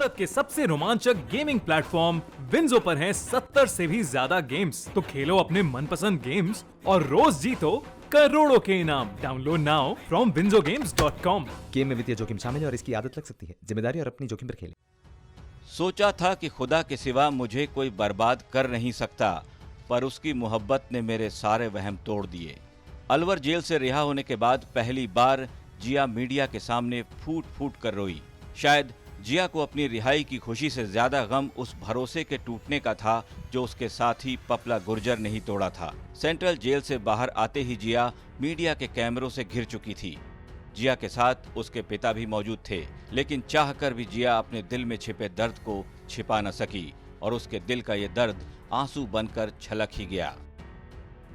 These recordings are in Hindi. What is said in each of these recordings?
भारत के सबसे रोमांचक गेमिंग प्लेटफॉर्म विंजो पर हैं 70 से भी ज्यादा गेम्स। तो खेलो अपने मनपसंद गेम्स और रोज जीतो करोड़ों के इनाम। Download now from winzogames.com। Game में वित्तीय जोखिम शामिल है और इसकी आदत लग सकती है। जिम्मेदारी और अपनी जोखिम पर खेलें। सोचा था कि खुदा के सिवा मुझे कोई बर्बाद कर नहीं सकता, पर उसकी मोहब्बत ने मेरे सारे वहम तोड़ दिए। अलवर जेल से रिहा होने के बाद पहली बार जिया मीडिया के सामने फूट फूट कर रोई। शायद जिया को अपनी रिहाई की खुशी से ज्यादा गम उस भरोसे के टूटने का था जो उसके साथी पपला गुर्जर ने ही तोड़ा था। सेंट्रल जेल से बाहर आते ही जिया मीडिया के कैमरों से घिर चुकी थी। जिया के साथ उसके पिता भी मौजूद थे, लेकिन चाहकर भी जिया अपने दिल में छिपे दर्द को छिपा न सकी और उसके दिल का ये दर्द आंसू बनकर छलक ही गया।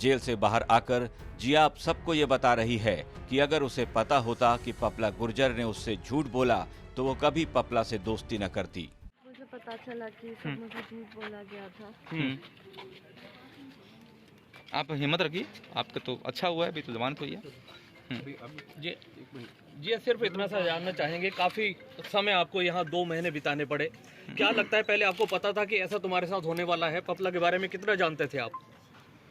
जेल से बाहर आकर जिया अब सबको ये बता रही है कि अगर उसे पता होता कि पपला गुर्जर ने उससे झूठ बोला तो वो कभी पपला से दोस्ती न करती। मुझे पता चला कि सब मुझे झूठ बोला गया था। आप हिम्मत रखिए, आपका तो अच्छा हुआ है, अभी तो जमानत हुई है। जी सिर्फ इतना सा जानना चाहेंगे, काफी समय आपको यहाँ 2 महीने बिताने पड़े। क्या लगता है, पहले आपको पता था कि ऐसा तुम्हारे साथ होने वाला है? पपला के बारे में कितना जानते थे आप?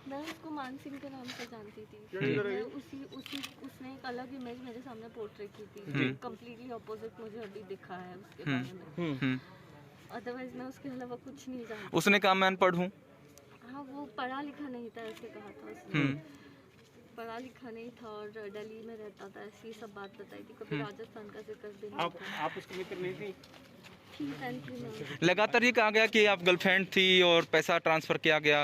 मैं उसको मान सिंह के नाम से जानती थी। मैं उसने एक अलग इमेज मेरे सामने पोर्ट्रे की थी, कम्प्लीटली ऑपोजिट मुझे अभी दिखा है उसके बारे में। अदरवाइज मैं उसके अलावा कुछ नहीं जानती। उसने कहा मैं अनपढ़ हूँ। हाँ, वो पढ़ा लिखा नहीं था, ऐसे कहा था उसने। पढ़ा लिखा नहीं था और दिल्ली में रहता था, ऐसी सब बात बताई थी। कभी राजस्थान का जिक्र भी नहीं था। आप उसके मित्र नहीं थी? लगातार ये कहा गया कि आप गर्लफ्रेंड थी और पैसा ट्रांसफर किया गया।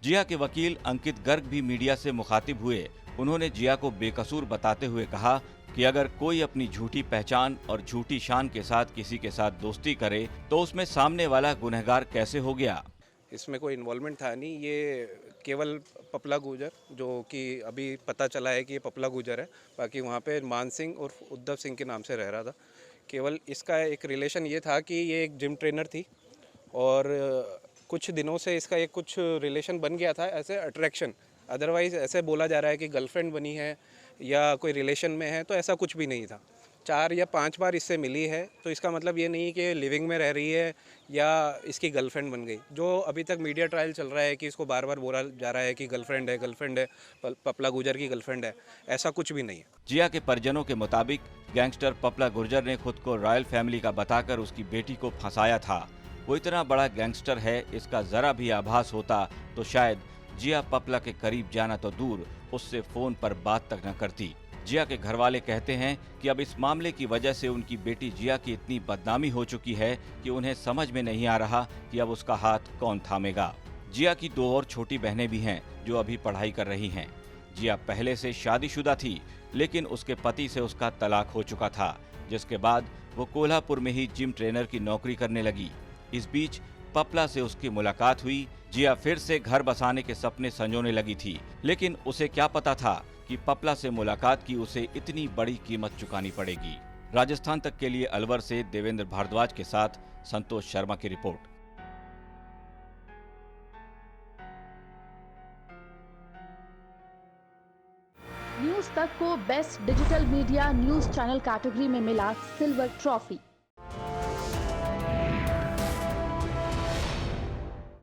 जिया के वकील अंकित गर्ग भी मीडिया से मुखातिब हुए। उन्होंने जिया को बेकसूर बताते हुए कहा कि अगर कोई अपनी झूठी पहचान और झूठी शान के साथ किसी के साथ दोस्ती करे तो उसमें सामने वाला गुनहगार कैसे हो गया। इसमें कोई इन्वॉल्वमेंट था नहीं, ये केवल पपला गुर्जर, जो कि अभी पता चला है कि ये पपला गुर्जर है, बाकी वहाँ पे मान सिंह और उद्धव सिंह के नाम से रह रहा था। केवल इसका एक रिलेशन ये था कि ये एक जिम ट्रेनर थी और कुछ दिनों से इसका एक कुछ रिलेशन बन गया था, ऐसे अट्रैक्शन। अदरवाइज़ ऐसे बोला जा रहा है कि गर्लफ्रेंड बनी है या कोई रिलेशन में है, तो ऐसा कुछ भी नहीं था। 4 या 5 बार इससे मिली है, तो इसका मतलब ये नहीं कि लिविंग में रह रही है या इसकी गर्लफ्रेंड बन गई। जो अभी तक मीडिया ट्रायल चल रहा है कि इसको बार बार बोला जा रहा है कि गर्लफ्रेंड है, पपला गुर्जर की गर्लफ्रेंड है, ऐसा कुछ भी नहीं है। जिया के परिजनों के मुताबिक गैंगस्टर पपला गुर्जर ने खुद को रॉयल फैमिली का बताकर उसकी बेटी को फंसाया था। वो इतना बड़ा गैंगस्टर है, इसका जरा भी आभास होता तो शायद जिया पपला के करीब जाना तो दूर, उससे फोन पर बात तक न करती। जिया के घर वाले कहते हैं कि अब इस मामले की वजह से उनकी बेटी जिया की इतनी बदनामी हो चुकी है कि उन्हें समझ में नहीं आ रहा कि अब उसका हाथ कौन थामेगा। जिया की 2 और छोटी बहनें भी हैं जो अभी पढ़ाई कर रही हैं। जिया पहले से शादीशुदा थी, लेकिन उसके पति से उसका तलाक हो चुका था, जिसके बाद वो कोल्हापुर में ही जिम ट्रेनर की नौकरी करने लगी। इस बीच पपला से उसकी मुलाकात हुई। जिया फिर से घर बसाने के सपने संजोने लगी थी, लेकिन उसे क्या पता था कि पपला से मुलाकात की उसे इतनी बड़ी कीमत चुकानी पड़ेगी। राजस्थान तक के लिए अलवर से देवेंद्र भारद्वाज के साथ संतोष शर्मा की रिपोर्ट। न्यूज तक को best digital media news channel category में मिला सिल्वर ट्रॉफी।